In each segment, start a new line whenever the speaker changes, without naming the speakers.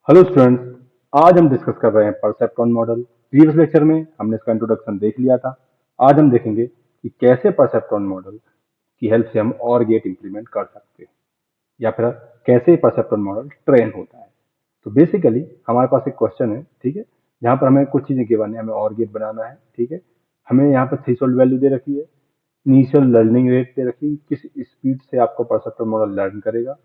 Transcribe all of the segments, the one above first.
Hello students. आज हम discuss कर रहे हैं परसेप्ट्रॉन मॉडल। प्रीवियस लेक्चर में हमने इसका इंट्रोडक्शन देख लिया था। आज हम देखेंगे कि कैसे परसेप्ट्रॉन मॉडल की हेल्प से हम और गेट इंप्लीमेंट कर सकते हैं या फिर कैसे परसेप्ट्रॉन मॉडल ट्रेन होता है। तो बेसिकली हमारे पास एक क्वेश्चन है, ठीक है, जहाँ पर हमें कुछ चीज़ें गिवन है, हमें और गेट बनाना है, ठीक है। हमें यहाँ पर थ्रेशोल्ड वैल्यू दे रखी है, इनिशियल लर्निंग रेट दे रखी है, किस स्पीड से आपको परसेप्ट्रॉन मॉडल लर्न करेगा,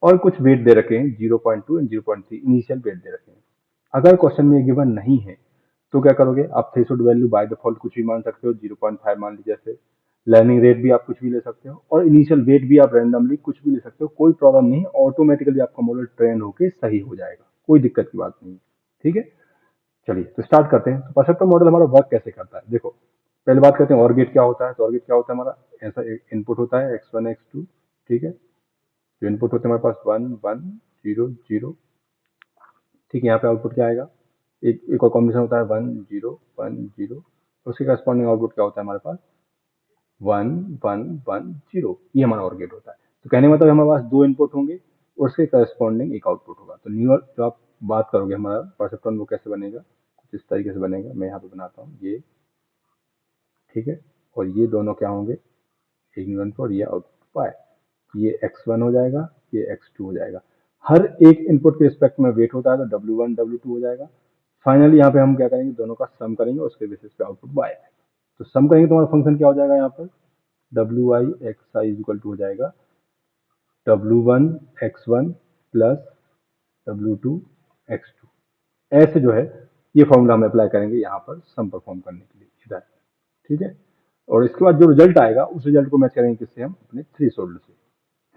और कुछ वेट दे रखे हैं 0.2 एंड 0.3 इनिशियल वेट दे रखे हैं। अगर क्वेश्चन में गिवन नहीं है तो क्या करोगे आप? थ्रेशोल्ड वैल्यू बाय डिफॉल्ट कुछ भी मान सकते हो, 0.5 मान लीजिए, जैसे लर्निंग रेट भी आप कुछ भी ले सकते हो, और इनिशियल वेट भी आप रैंडमली कुछ भी ले सकते हो, कोई प्रॉब्लम नहीं है। ऑटोमेटिकली आपका मॉडल ट्रेन होकर सही हो जाएगा, कोई दिक्कत की बात नहीं है, ठीक है। चलिए तो स्टार्ट करते हैं। तो परसेप्ट्रॉन मॉडल हमारा वर्क कैसे करता है, देखो। पहले बात करते हैं और गेट क्या होता है। तो और गेट क्या होता है हमारा, ऐसा इनपुट होता है x1 x2, ठीक है। जो इनपुट होते हैं हमारे पास 1 1 0 0, ठीक है। यहाँ पे आउटपुट क्या आएगा, एक और कॉम्बिनेशन होता है 1 0 1 0, उसके करस्पॉन्डिंग आउटपुट क्या होता है हमारे पास 1 1 1 0। ये हमारा और गेट होता है। तो कहने का मतलब हमारे पास दो इनपुट होंगे और उसके करस्पॉन्डिंग एक आउटपुट होगा। तो न्यूअर जो आप बात करोगे हमारा परसेप्ट्रॉन वो कैसे बनेगा, कुछ इस तरीके से बनेगा। मैं यहाँ पे बनाता हूँ ये, ठीक है। और ये दोनों क्या होंगे, एक न्यू इनपुट और ये आउटपुट पाए। ये x1 हो जाएगा, ये x2 हो जाएगा। हर एक इनपुट के रिस्पेक्ट में वेट होता है, तो W1 W2 हो जाएगा। फाइनली यहाँ पे हम क्या करेंगे, दोनों का सम करेंगे, उसके बेसिस पे आउटपुट y आएगा। तो सम करेंगे तो हमारा फंक्शन क्या हो जाएगा, यहाँ पर WI XI इक्वल टू हो जाएगा W1 X1 plus W2 X2। ऐसे जो है ये फॉर्मूला हम अप्लाई करेंगे यहाँ पर सम परफॉर्म करने के लिए इधर, ठीक है। और इसके बाद जो रिजल्ट आएगा उस रिजल्ट को मैच करेंगे किससे, हम अपने थ्रेशोल्ड से।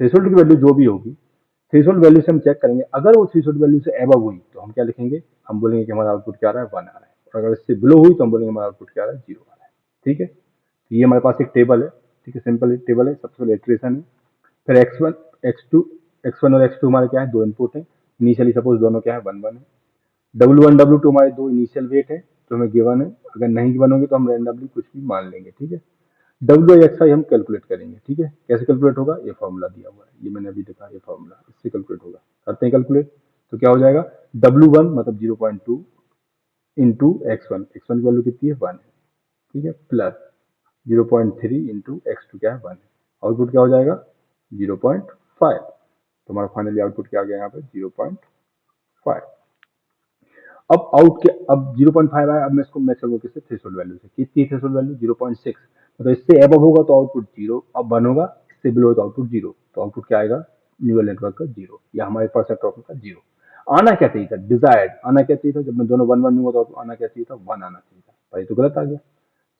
थ्रेशोल्ड की वैल्यू जो भी होगी, थ्रेशोल्ड वैल्यू से हम चेक करेंगे। अगर वो थ्रेशोल्ड वैल्यू से एबव हुई तो हम क्या लिखेंगे, हम बोलेंगे कि हमारा आउटपुट क्या आ रहा है, 1 आ रहा है। और अगर इससे बिलो हुई तो हम बोलेंगे हमारा आउटपुट क्या आ रहा है, 0 आ रहा है, ठीक है। तो ये हमारे पास एक टेबल है, ठीक है, सिंपल टेबल है। सबसे पहले इटरेशन है, फिर x1 x2, x1 और x2 हमारे क्या है, दो इनपुट है। इनिशियली सपोज दोनों क्या है, 1 1 है। W1 W2 हमारे दो इनिशियल वेट है जो हमें गिवन है। अगर नहीं गिवन होंगे तो हम रैंडमली कुछ भी मान लेंगे, ठीक है। डब्ल्यू एक्स आई हम कैलकुलेट करेंगे, ठीक है। कैसे कैलकुलेट होगा, ये फॉर्मूला दिया हुआ है, ये मैंने अभी देखा, ये फॉर्मूला इससे कैलकुलेट होगा। करते हैं कैलकुलेट। तो क्या हो जाएगा, W1 मतलब 0.2 इंटू एक्स वन की वैल्यू कितनी है, 1 है, ठीक है, प्लस 0.3 इंटू x2 क्या है, 1 है। आउटपुट क्या हो जाएगा, 0.5। तो हमारा फाइनली आउटपुट क्या आ गया यहाँ पे, 0.5। अब 0.5 आया। अब मैं इसको मैच करूंगा किससे, थ्रेशोल्ड वैल्यू से। कितनी थ्रेशोल्ड वैल्यू, 0.6। मतलब इससे एबव होगा तो आउटपुट 0, अब 1 होगा, इससे बिलो तो आउटपुट 0। तो आउटपुट क्या आएगा, न्यूरल नेटवर्क का 0, या हमारे परसेप्ट्रॉन का 0। आना क्या चाहिए था, डिजायर्ड आना क्या चाहिए था, जब मैं दोनों 1 1 दूंगा तो आना क्या चाहिए था, 1 आना चाहिए था, भाई तो गलत आ गया।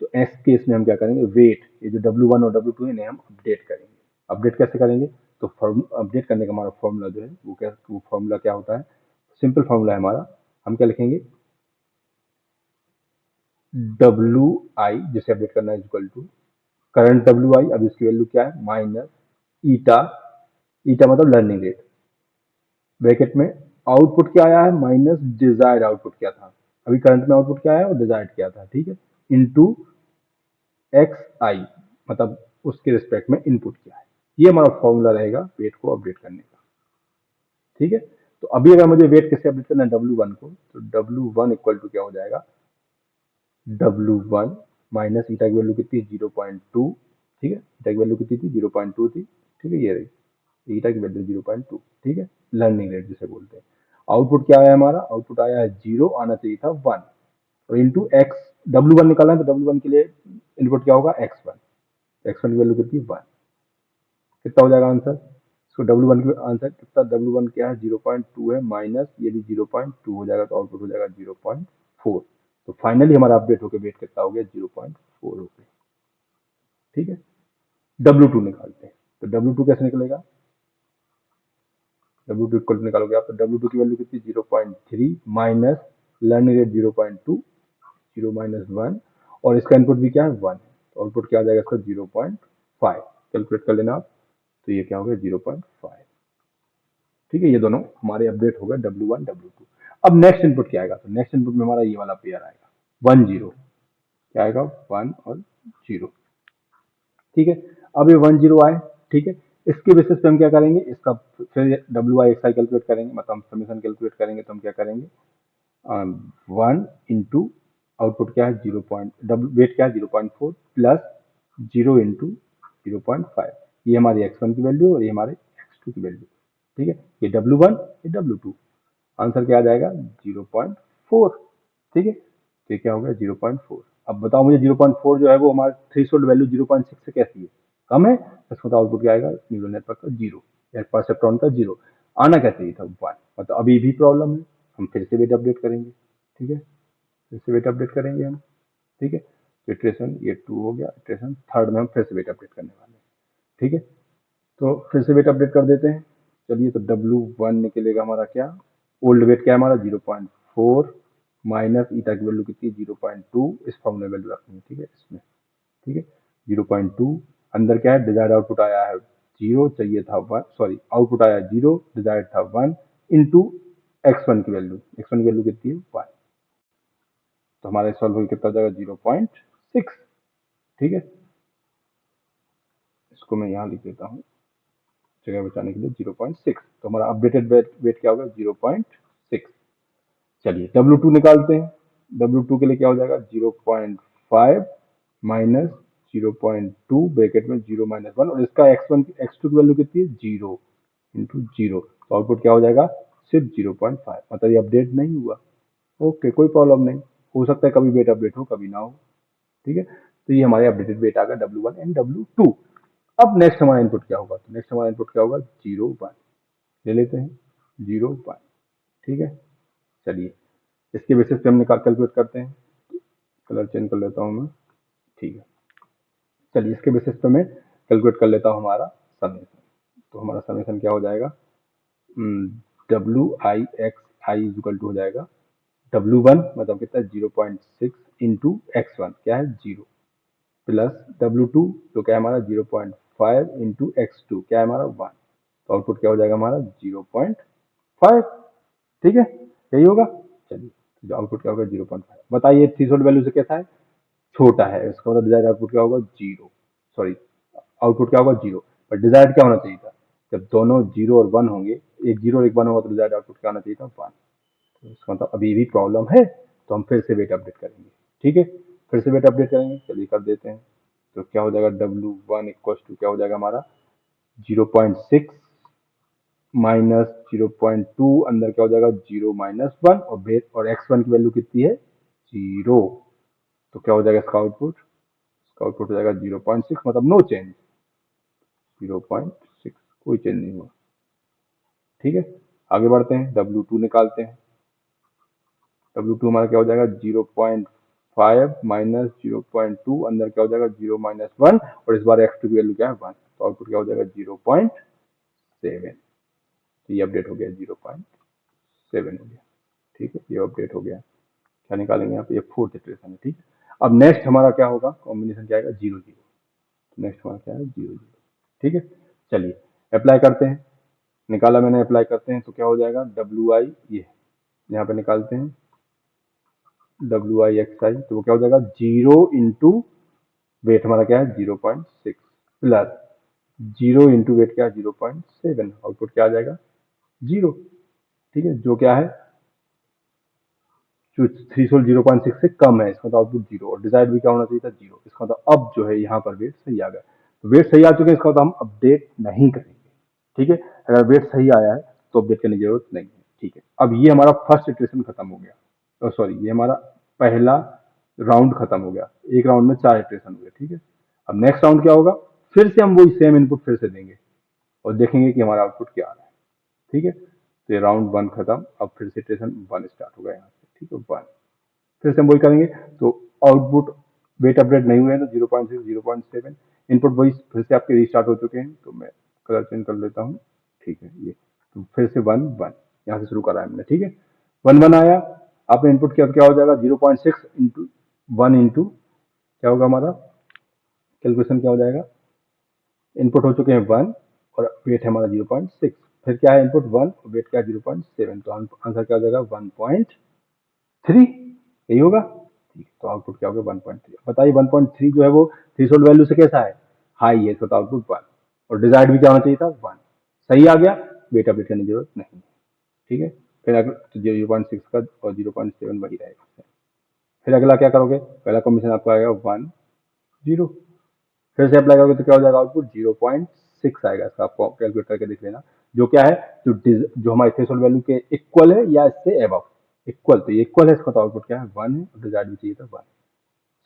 तो इस केस में हम क्या करेंगे, वेट, ये जो W1 और W2 है इन्हें हम अपडेट करेंगे। अपडेट कैसे करेंगे, तो अपडेट करने का हमारा फॉर्मूला जो है वो फॉर्मूला क्या होता है, सिंपल फॉर्मूला है हमारा। हम क्या लिखेंगे, डब्ल्यू आई जिसे अपडेट करना है equal to current W I. अब इसकी वैल्यू क्या है, माइनस ईटा, ईटा मतलब लर्निंग रेट, ब्रैकेट में आउटपुट क्या आया है, माइनस डिजायर्ड आउटपुट क्या था। अभी करंट में आउटपुट क्या है और डिजायर्ड क्या था, ठीक है, इनटू एक्स आई मतलब उसके रिस्पेक्ट में इनपुट क्या है। ये हमारा फॉर्मूला रहेगा वेट को अपडेट करने का, ठीक है। तो अभी अगर मुझे वेट किससे अपडेट करना है, W1 को, तो W1 इक्वल टू क्या हो जाएगा, W1 माइनस ईटा की वैल्यू कितनी, 0.2, ठीक है। ईटा की वैल्यू कितनी थी, 0.2 थी, ठीक है, ये रही ईटा की वैल्यू 0.2, ठीक है। लर्निंग रेट जिसे बोलते हैं। आउटपुट क्या आया हमारा, आउटपुट आया है 0, आना चाहिए था 1। और इंटू एक्स, W1 निकालना है तो W1 के लिए इनपुट क्या होगा, x1। x1 की वैल्यू कितनी, 1। कितना हो जाएगा आंसर, इसको W1 की आंसर कितना, W1 क्या है, 0.2 है, माइनस ये भी 0.2 हो जाएगा, तो आउटपुट हो जाएगा 0.4। तो फाइनली हमारा अपडेट होकर वेट कितना हो गया, 0.4 हो गया, ठीक है। W2 निकालते हैं। तो W2 कैसे निकलेगा, W2 इक्वल टू निकालोगे आप, तो W2 की वैल्यू कितनी, 0.3 माइनस लर्निंग रेट 0.2, 0 माइनस 1, और इसका इनपुट भी क्या है, 1 है। तो आउटपुट क्या आ जाएगा इसका, 0.5। कैलकुलेट कर लेना आप। तो ये क्या हो गया, 0.5, ठीक है। ये दोनों हमारे अपडेट हो गए, W1 W2। अब नेक्स्ट इनपुट क्या आएगा, तो नेक्स्ट इनपुट में हमारा ये वाला पेयर आएगा, 1 0, क्या आएगा, 1 और 0, ठीक है। अब ये 1 0 आए, ठीक है। इसके बेसिस पे हम क्या करेंगे, इसका फिर W I x I calculate करेंगे, मतलब हम समीशन कैलकुलेट करेंगे। तो हम क्या करेंगे, 1 इंटू आउटपुट क्या है 0. वेट क्या है 0.4 प्लस 0 इंटू 0.5, ये हमारी x1 की वैल्यू और ये हमारे x2 की वैल्यू। ठीक है, ये W1 ये W2, आंसर क्या आ जाएगा 0.4। ठीक है, तो ये क्या हो गया 0.4। अब बताओ मुझे 0.4 जो है वो हमारे थ्रेशोल्ड वैल्यू 0.6 से कैसी है, कम है, इसमें तो आउटपुट क्या आएगा न्यूरल नेटवर्क का 0 या परसेप्ट्रॉन का 0, आना क्या चाहिए था 1। मतलब अभी भी प्रॉब्लम है, हम फिर से वेट अपडेट करेंगे। ठीक है, फिर से वेट अपडेट करेंगे हम। ठीक है, तो इटरेशन ये 2 हो गया, इटरेशन थर्ड में हम फिर से वेट अपडेट करने वाले हैं। ठीक है, तो फिर से वेट अपडेट कर देते हैं। चलिए, तो W1 निकलेगा हमारा क्या, ओल्ड वेट क्या है हमारा 0.4 माइनस ईटा की वैल्यू कितनी 0.2, इस फॉर्मूले में वैल्यू रखनी है। ठीक है, इसमें। ठीक है, 0.2, अंदर क्या है डिजायर्ड आउटपुट आया है 0, चाहिए था 1, सॉरी आउटपुट आया 0, डिजायर्ड था 1 इंटू x1 की वैल्यू, x1 की वैल्यू कितनी है 1, तो हमारा सॉल्व हो कितना जाएगा 0.6। ठीक है, इसको मैं यहाँ लिख देता हूँ जगह बचाने के लिए 0.6, तो हमारा अपडेटेड वेट क्या होगा 0.6। चलिए W2 निकालते हैं, W2 के लिए क्या हो जाएगा 0.5 माइनस 0.2 ब्रैकेट में 0 - 1, और इसका x1 x2 की वैल्यू कितनी है 0 इंटू 0, तो आउटपुट क्या हो जाएगा सिर्फ 0.5, मतलब ये अपडेट नहीं हुआ। ओके, कोई प्रॉब्लम नहीं, हो सकता है कभी वेट अपडेट हो कभी ना हो। ठीक है, तो ये हमारे अपडेटेड वेट आ गया W1 एंड W2। अब नेक्स्ट हमारा इनपुट क्या होगा, तो नेक्स्ट हमारा इनपुट क्या होगा 0 1, ले लेते हैं 0 1। ठीक है, चलिए इसके बेसिस पे हम निकाल कैलकुलेट करते हैं, कलर चेंज कर लेता हूँ मैं। ठीक है, चलिए इसके बेसिस पे मैं कैलकुलेट कर लेता हूँ हमारा समेशन। तो हमारा समेशन क्या हो जाएगा, WI इक्वल टू हो जाएगा W1 मतलब कितना 0.6 इंटू x1 क्या है 0, प्लस W2 जो क्या है हमारा 0.5 इंटू x2 क्या है हमारा 1, तो आउटपुट क्या हो जाएगा हमारा 0.5। ठीक है, यही होगा। चलिए, जो आउटपुट क्या होगा 0.5, बताइए थ्रेशोल्ड वैल्यू से कैसा है, छोटा है, इसका मतलब डिजायर्ड आउटपुट क्या होगा 0, सॉरी आउटपुट क्या होगा 0, पर डिजायर्ड क्या होना चाहिए था, जब दोनों 0 और 1 होंगे, एक 0 और एक 1 होगा, तो डिजायर्ड आउटपुट क्या होना चाहिए था 1। तो इसका मतलब अभी भी प्रॉब्लम है, तो हम फिर से वेट अपडेट करेंगे। ठीक है, फिर से वेट अपडेट करेंगे, चलिए कर देते हैं। तो क्या हो जाएगा W1 इक्वल टू क्या हो जाएगा हमारा 0.6 माइनस 0.2, अंदर क्या हो जाएगा 0 - 1, और बेस और x1 की वैल्यू कितनी है 0, तो क्या हो जाएगा इसका आउटपुट, इसका आउटपुट हो जाएगा 0.6, मतलब नो चेंज, 0.6, कोई चेंज नहीं हुआ। ठीक है, आगे बढ़ते हैं, W2 निकालते हैं। W2 हमारा क्या हो जाएगा 0.5 माइनस 0.2, अंदर क्या हो जाएगा 0 - 1, और इस बार x2 की वैल्यू क्या है 1, तो आउटपुट क्या हो जाएगा 0.7। तो ये अपडेट हो गया 0.7 हो गया। ठीक है, ये अपडेट हो गया। क्या निकालेंगे यहाँ पे, ये फोर्थ इटरेशन है। ठीक, अब नेक्स्ट हमारा क्या होगा, कॉम्बिनेशन क्या आएगा 0 0, नेक्स्ट हमारा क्या है 0 0। ठीक है, चलिए अप्लाई करते हैं, निकाला मैंने, अप्लाई करते हैं, तो क्या हो जाएगा WI, ये यहाँ पे निकालते हैं WI XI, तो वो क्या हो जाएगा 0 इंटू वेट हमारा क्या है 0.6 प्लस 0 इंटू वेट क्या है 0.7, आउटपुट क्या आ जाएगा 0। ठीक है, जो क्या है जो थ्रीशोल्ड 0.6 से कम है, इसका तो आउटपुट 0, और डिजायर्ड भी क्या होना चाहिए था 0, इसका तो अब जो है यहाँ पर वेट सही आ गया। तो वेट सही आ चुके हैं, इसका तो हम अपडेट नहीं करेंगे। ठीक है, अगर वेट सही आया है तो अपडेट करने की जरूरत नहीं है। ठीक है, अब ये हमारा फर्स्ट इटरेशन खत्म हो गया, सॉरी ये हमारा पहला राउंड खत्म हो गया, एक राउंड में 4 इटरेशन हुए। ठीक है, अब नेक्स्ट राउंड क्या होगा, फिर से हम वही सेम इनपुट फिर से देंगे और देखेंगे कि हमारा आउटपुट क्या आ रहा है। ठीक है, तो ये राउंड 1 खत्म, अब फिर से इटरेशन 1 स्टार्ट होगा यहाँ से। ठीक है, 1 फिर से हम वही करेंगे, तो आउटपुट वेट अपडेट नहीं हुए हैं, तो 0.6 0.7 इनपुट वही फिर से आपके रीस्टार्ट हो चुके हैं, तो मैं कलर चेंज कर लेता हूँ। ठीक है, ये तो फिर से 1 1 यहाँ से शुरू करा है हमने। ठीक है, 1 1 आया, आपने इनपुट किया तो क्या हो जाएगा 0.6 इंटू 1 इंटू क्या होगा हमारा कैलकुलेशन क्या हो जाएगा, इनपुट हो चुके हैं 1 और वेट है हमारा 0.6, फिर क्या है इनपुट 1 और वेट क्या है 0.7, तो आंसर क्या हो जाएगा 1.3, यही होगा। ठीक है, तो आउटपुट क्या होगा 1.3। बताइए 1.3 जो है वो थ्रेशोल्ड वैल्यू से कैसा है, हाई है, तो आउटपुट 1। और डिजायर्ड भी क्या होना चाहिए था 1। सही आ गया, वेट अपडेट करने की जरूरत नहीं है। ठीक है, फिर अगर तो 0.6 का और 0.7 वही रहेगा। फिर अगला क्या करोगे, पहला कॉम्बिनेशन आपका आएगा 1 0, फिर से अप्लाई करोगे तो क्या हो जाएगा आउटपुट 0.6 आएगा। इसका आपको कैलकुलेट करके देख लेना, जो क्या है, जो हमारे थ्रेशोल्ड वैल्यू के इक्वल है या इससे एबव। इक्वल, तो ये इक्वल है, इसका तो आउटपुट क्या है 1 है, और डिजायर्ड भी चाहिए था 1।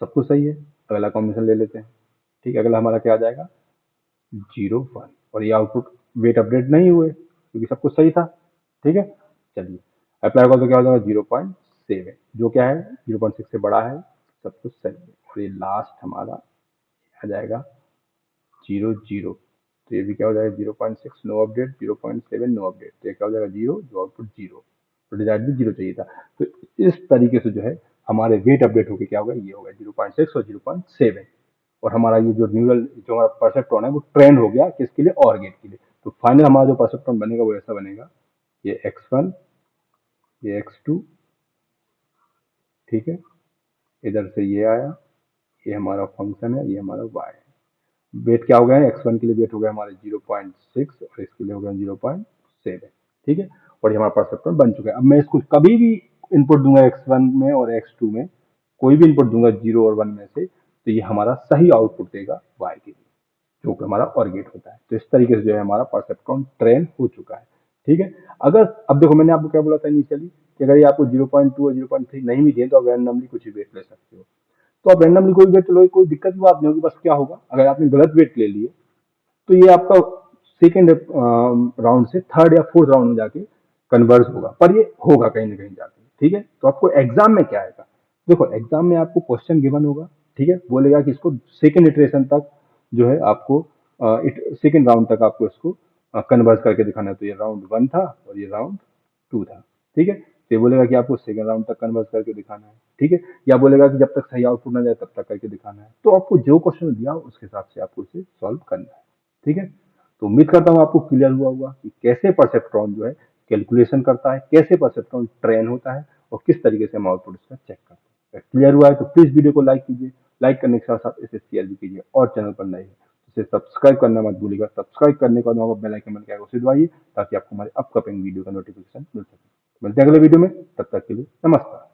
सब कुछ सही है, अगला कॉम्बिनेशन ले लेते हैं। ठीक है, अगला हमारा क्या आ जाएगा 0 1, और ये आउटपुट वेट अपडेट नहीं हुए क्योंकि सब कुछ सही था। ठीक है, चलिए अप्लाई करो तो क्या हो जाएगा 0.7, जो क्या है 0.6 से बड़ा है, सब कुछ सही है। और ये लास्ट हमारा आ जाएगा 0 0, तो ये भी क्या हो जाएगा 0.6 नो अपडेट, 0.7 नो अपडेट, तो ये क्या हो जाएगा 0, जो आउटपुट 0, तो डिजायर्ड भी 0 चाहिए था। तो इस तरीके से जो है हमारे वेट अपडेट होकर क्या होगा, ये होगा 0.6 और 0.7, और हमारा ये जो न्यूरल जो हमारा परसेप्ट्रॉन है वो ट्रेंड हो गया किसके लिए, और गेट के लिए। तो फाइनल हमारा जो परसेप्ट्रॉन बनेगा वो ऐसा बनेगा, ये x1, ये x2, ठीक है, इधर से ये आया, ये हमारा फंक्शन है, ये हमारा y है। वेट क्या हो गया है, x1 के लिए वेट हो गया हमारे 0.6 और इसके लिए हो गया 0.7। ठीक है, और ये हमारा परसेप्ट्रॉन बन चुका है। अब मैं इसको कभी भी इनपुट दूंगा x1 में और x2 में, कोई भी इनपुट दूंगा 0 और 1 में से, तो ये हमारा सही आउटपुट देगा y के लिए, जो कि हमारा और गेट होता है। तो इस तरीके से जो है हमारा परसेप्ट्रॉन ट्रेन हो चुका है। ठीक है, अगर अब देखो मैंने आपको क्या बोला था इनिशियली कि अगर ये आपको 0.2 और 0.3 नहीं भी दिए तो आप रैंडमली कुछ भी वेट ले सकते हो। तो आप रैंडमली कोई वेट लो, कोई दिक्कत की बात नहीं होगी। बस क्या होगा, अगर आपने गलत वेट ले लिए तो ये आपका सेकेंड राउंड से थर्ड या फोर्थ राउंड में जाके कन्वर्स होगा, पर ये होगा कहीं ना कहीं जाके। ठीक है, तो आपको एग्जाम में क्या आएगा, देखो एग्जाम में आपको क्वेश्चन गिवन होगा, ठीक है, बोलेगा कि इसको सेकेंड इटरेशन तक जो है आपको सेकेंड राउंड तक आपको इसको कन्वर्स करके दिखाना है। तो ये राउंड 1 था और ये राउंड 2 था। ठीक है, तो ये बोलेगा कि आपको सेकेंड राउंड तक कन्वर्स करके दिखाना है। ठीक है, या बोलेगा कि जब तक सही आउटपुट ना जाए तब तक करके दिखाना है। तो आपको जो क्वेश्चन दिया उसके हिसाब से आपको इसे सॉल्व करना है। ठीक है, तो उम्मीद करता हूँ आपको क्लियर हुआ होगा कि कैसे परसेप्ट्रॉन जो है कैलकुलेशन करता है, कैसे परसेप्ट्रॉन ट्रेन होता है, और किस तरीके से हम आउटपुट इसका चेक करते हैं। क्लियर हुआ है तो प्लीज वीडियो को लाइक कीजिए, लाइक करने के साथ साथ इसे शेयर भी कीजिए, और चैनल पर नए हैं तो इसे सब्सक्राइब करना मत भूलिएगा। सब्सक्राइब करने के बाद बेल आइकन बन के उसे दबाइए ताकि आपको हमारे अपकमिंग वीडियो का नोटिफिकेशन मिल सके। मिलते हैं अगले वीडियो में, तब तक के लिए नमस्कार।